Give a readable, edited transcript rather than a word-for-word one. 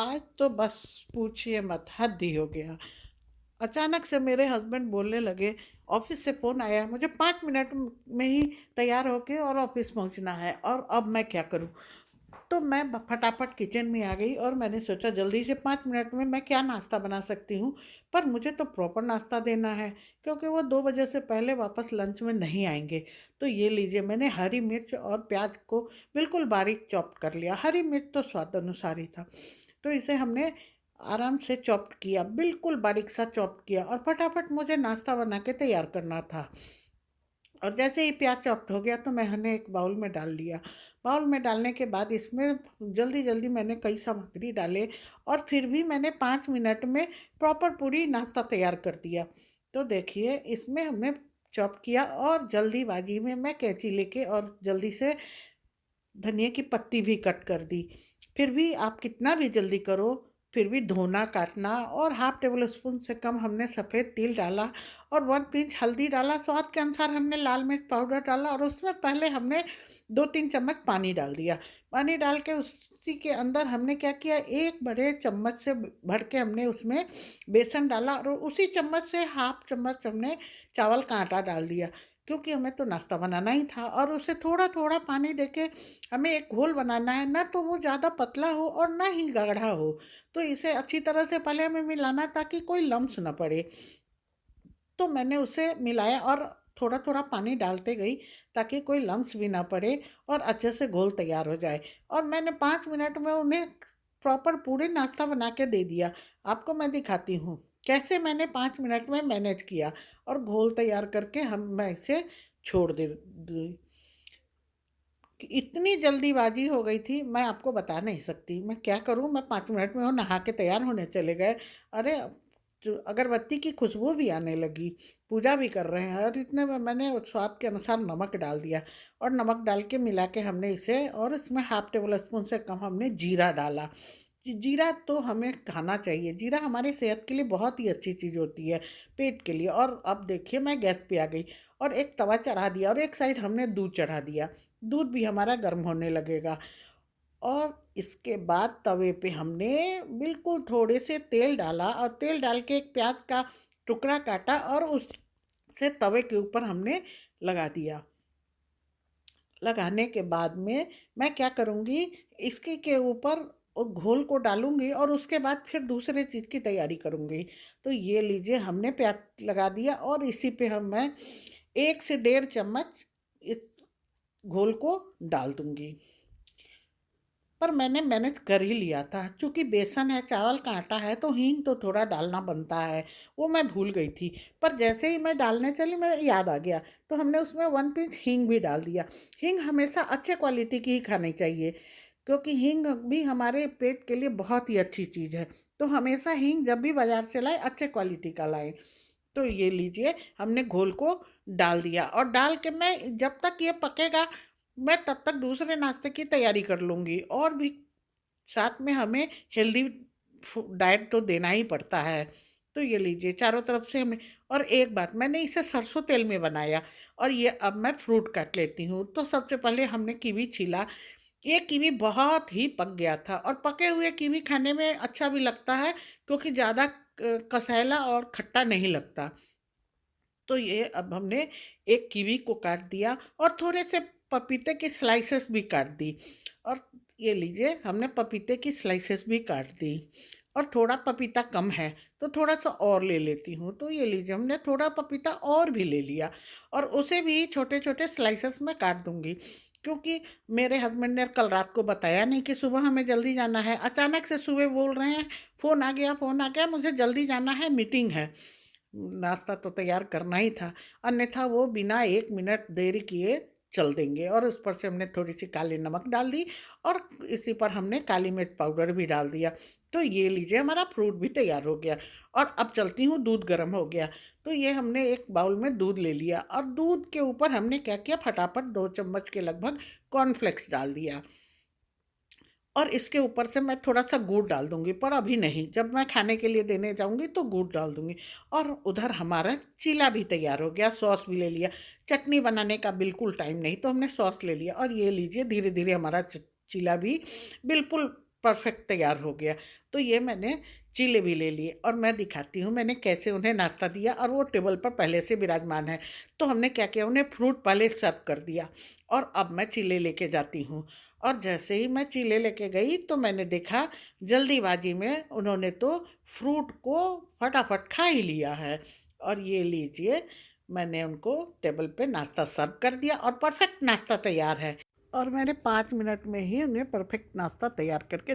आज तो बस पूछिए मत, हद ही हो गया। अचानक से मेरे हस्बैंड बोलने लगे, ऑफिस से फ़ोन आया है, मुझे 5 मिनट में ही तैयार होके और ऑफिस पहुंचना है, और अब मैं क्या करूं। तो मैं फटाफट किचन में आ गई और मैंने सोचा जल्दी से 5 मिनट में मैं क्या नाश्ता बना सकती हूँ। पर मुझे तो प्रॉपर नाश्ता देना है, क्योंकि वो 2 बजे से पहले वापस लंच में नहीं आएंगे। तो ये लीजिए, मैंने हरी मिर्च और प्याज को बिल्कुल बारीक चॉप कर लिया। हरी मिर्च तो स्वाद अनुसार ही था, तो इसे हमने आराम से चॉप किया, बिल्कुल बारीक सा चॉप किया, और फटाफट मुझे नाश्ता बना के तैयार करना था। और जैसे ही प्याज चॉप्ट हो गया तो मैंने एक बाउल में डाल लिया। बाउल में डालने के बाद इसमें जल्दी जल्दी मैंने कई सामग्री डाले, और फिर भी मैंने 5 मिनट में प्रॉपर पूरी नाश्ता तैयार कर दिया। तो देखिए, इसमें हमने चॉप किया, और जल्दीबाजी में मैं कैंची लेके और जल्दी से धनिया की पत्ती भी कट कर दी। फिर भी आप कितना भी जल्दी करो, फिर भी धोना काटना, और हाफ टेबल स्पून से कम हमने सफ़ेद तिल डाला, और 1 पिंच हल्दी डाला, स्वाद के अनुसार हमने लाल मिर्च पाउडर डाला, और उसमें पहले हमने 2-3 चम्मच पानी डाल दिया। पानी डाल के उसी के अंदर हमने क्या किया, एक बड़े चम्मच से भर के हमने उसमें बेसन डाला, और उसी चम्मच से हाफ चम्मच हमने चावल का आटा डाल दिया, क्योंकि हमें तो नाश्ता बनाना ही था। और उसे थोड़ा थोड़ा पानी देके हमें एक घोल बनाना है, ना तो वो ज़्यादा पतला हो और ना ही गाढ़ा हो। तो इसे अच्छी तरह से पहले हमें मिलाना, ताकि कोई लम्स ना पड़े। तो मैंने उसे मिलाया और थोड़ा थोड़ा पानी डालते गई, ताकि कोई लम्स भी ना पड़े और अच्छे से घोल तैयार हो जाए। और मैंने 5 मिनट में उन्हें प्रॉपर पूरे नाश्ता बना के दे दिया। आपको मैं दिखाती हूँ कैसे मैंने 5 मिनट में मैनेज किया, और घोल तैयार करके मैं इसे छोड़ दे दी। कि इतनी जल्दीबाजी हो गई थी, मैं आपको बता नहीं सकती। मैं क्या करूं, मैं 5 मिनट में वो नहा के तैयार होने चले गए। अरे, जो अगरबत्ती की खुशबू भी आने लगी, पूजा भी कर रहे हैं, और इतने में मैंने उस स्वाद के अनुसार नमक डाल दिया। और नमक डाल के मिला के हमने इसे, और इसमें हाफ टेबल स्पून से कम हमने जीरा डाला। जीरा तो हमें खाना चाहिए, जीरा हमारी सेहत के लिए बहुत ही अच्छी चीज़ होती है, पेट के लिए। और अब देखिए, मैं गैस पे आ गई और एक तवा चढ़ा दिया, और एक साइड हमने दूध चढ़ा दिया। दूध भी हमारा गर्म होने लगेगा, और इसके बाद तवे पे हमने बिल्कुल थोड़े से तेल डाला, और तेल डाल के एक प्याज का टुकड़ा काटा, और उससे तवे के ऊपर हमने लगा दिया। लगाने के बाद में मैं क्या करूँगी, इसके के ऊपर घोल को डालूँगी, और उसके बाद फिर दूसरे चीज़ की तैयारी करूँगी। तो ये लीजिए, हमने प्याज लगा दिया, और इसी पे मैं 1 से 1.5 चम्मच इस घोल को डाल दूँगी। पर मैंने मैनेज कर ही लिया था, चूँकि बेसन है, चावल का आटा है, तो हींग तो थोड़ा डालना बनता है। वो मैं भूल गई थी, पर जैसे ही मैं डालने चली, मैं याद आ गया, तो हमने उसमें 1 पिंच हींग भी डाल दिया। हींग हमेशा अच्छे क्वालिटी की ही खानी चाहिए, क्योंकि हींग भी हमारे पेट के लिए बहुत ही अच्छी चीज़ है। तो हमेशा हींग जब भी बाज़ार से लाएँ, अच्छे क्वालिटी का लाएँ। तो ये लीजिए, हमने घोल को डाल दिया, और डाल के मैं जब तक ये पकेगा, मैं तब तक दूसरे नाश्ते की तैयारी कर लूँगी। और भी साथ में हमें हेल्दी डाइट तो देना ही पड़ता है। तो ये लीजिए, चारों तरफ से हमें। और एक बात, मैंने इसे सरसों तेल में बनाया। और ये अब मैं फ्रूट काट लेती हूँ। तो सबसे पहले हमने कीवी छीला। ये कीवी बहुत ही पक गया था, और पके हुए कीवी खाने में अच्छा भी लगता है, क्योंकि ज़्यादा कसैला और खट्टा नहीं लगता। तो ये अब हमने एक कीवी को काट दिया, और थोड़े से पपीते की स्लाइसेस भी काट दी। और ये लीजिए, हमने पपीते की स्लाइसेस भी काट दी। और थोड़ा पपीता कम है, तो थोड़ा सा और ले लेती हूँ। तो ये लीजिए, हमने थोड़ा पपीता और भी ले लिया, और उसे भी छोटे छोटे स्लाइसेस में काट दूंगी। क्योंकि मेरे हस्बैंड ने कल रात को बताया नहीं कि सुबह हमें जल्दी जाना है। अचानक से सुबह बोल रहे हैं, फ़ोन आ गया, फ़ोन आ गया, मुझे जल्दी जाना है, मीटिंग है। नाश्ता तो तैयार करना ही था, अन्यथा वो बिना 1 मिनट देरी किए चल देंगे। और उस पर से हमने थोड़ी सी काली नमक डाल दी, और इसी पर हमने काली मिर्च पाउडर भी डाल दिया। तो ये लीजिए, हमारा फ्रूट भी तैयार हो गया। और अब चलती हूँ, दूध गर्म हो गया। तो ये हमने एक बाउल में दूध ले लिया, और दूध के ऊपर हमने क्या किया, फटाफट 2 चम्मच के लगभग कॉर्नफ्लेक्स डाल दिया। और इसके ऊपर से मैं थोड़ा सा गुड़ डाल दूंगी, पर अभी नहीं, जब मैं खाने के लिए देने जाऊंगी तो गुड़ डाल दूंगी। और उधर हमारा चीला भी तैयार हो गया, सॉस भी ले लिया। चटनी बनाने का बिल्कुल टाइम नहीं, तो हमने सॉस ले लिया। और ये लीजिए, धीरे धीरे हमारा चीला भी बिल्कुल परफेक्ट तैयार हो गया। तो ये मैंने चीले भी ले लिए और मैं दिखाती हूँ मैंने कैसे उन्हें नाश्ता दिया, और वो टेबल पर पहले से विराजमान है। तो हमने क्या किया, उन्हें फ्रूट पहले सर्व कर दिया और अब मैं चीले लेके जाती हूँ। और जैसे ही मैं चीले लेके गई तो मैंने देखा जल्दीबाजी में उन्होंने तो फ्रूट को फटाफट खा ही लिया है। और ये लीजिए, मैंने उनको टेबल पे नाश्ता सर्व कर दिया और परफेक्ट नाश्ता तैयार है। और मैंने 5 मिनट में ही उन्हें परफेक्ट नाश्ता तैयार करके